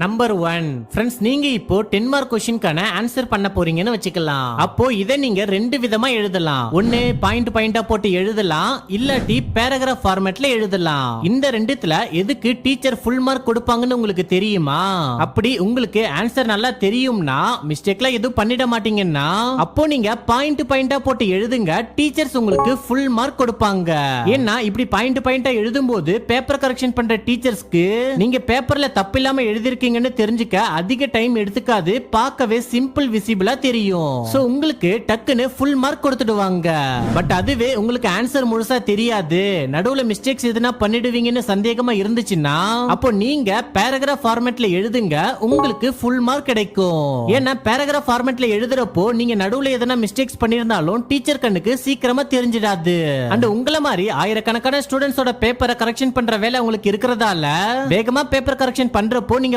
Number 1 friends, நீங்க இப்போ 10 mark क्वेश्चनக்கான answer பண்ண போறீங்கன்னு வச்சுக்கலாம். அப்போ இதை நீங்க ரெண்டு விதமா எழுதலாம். ஒன்னு பாயிண்டா போட்டு எழுதலாம், இல்லாட்டி பேராகிராஃப் ஃபார்மேட்ல எழுதலாம். இந்த ரெண்டுத்துல எதுக்கு டீச்சர் ஃபுல் மார்க் கொடுப்பாங்கன்னு உங்களுக்கு தெரியுமா? அப்படி உங்களுக்கு ஆன்சர் நல்லா தெரியும்னா மிஸ்டேக்ல எதுவும் பண்ணிட மாட்டீங்கன்னா அப்போ நீங்க பாயிண்டா போட்டு எழுதுங்க. டீச்சர்ஸ் உங்களுக்கு ஃபுல் மார்க் கொடுப்பாங்க. ஏன்னா இப்படி பாயிண்டா எழுதும்போது பேப்பர் கரெக்ஷன் பண்ற டீச்சர்ஸ்க்கு நீங்க பேப்பர்ல தப்பு இல்லாம எழுதிருக்கீங்கன்னு தெரிஞ்சுக்க அதிக டைம் எடுத்துக்காது. பார்க்கவே சிம்பிள் விசிபிளா தெரியும். சோ உங்களுக்கு டக்குன்னு ஃபுல் மார்க் கொடுத்துடுவாங்க. பட் அதுவே உங்களுக்கு ஆன்சர் முழுசா தெரியாது, நடுவுல மிஸ்டேக்ஸ் எதுனா பண்ணிடுவீங்கன்னு சந்தேகமா இருந்துச்சுன்னா அப்போ நீங்க பேராகிராஃப் ஃபார்மேட்ல எழுதுங்க. உங்களுக்கு ஃபுல் மார்க் கிடைக்கும். ஏன்னா பேராகிராஃப் ஃபார்மேட்ல எழுதுறப்போ நீங்க நடுவுல எதனா மிஸ்டேக்ஸ் பண்ணிருந்தாலும் டீச்சர் கண்ணுக்கு சீக்கிரமா தெரிஞ்சிடாது. அண்ட் உங்கள மாதிரி ஆயிரக்கணக்கான ஸ்டூடெண்ட்ஸோட பேப்பரை கரெக்ஷன் பண்ற வேலை உங்களுக்கு இருக்கிறதால வேகமா பேப்பர் கரெக்ஷன் பண்றப்போ நீங்க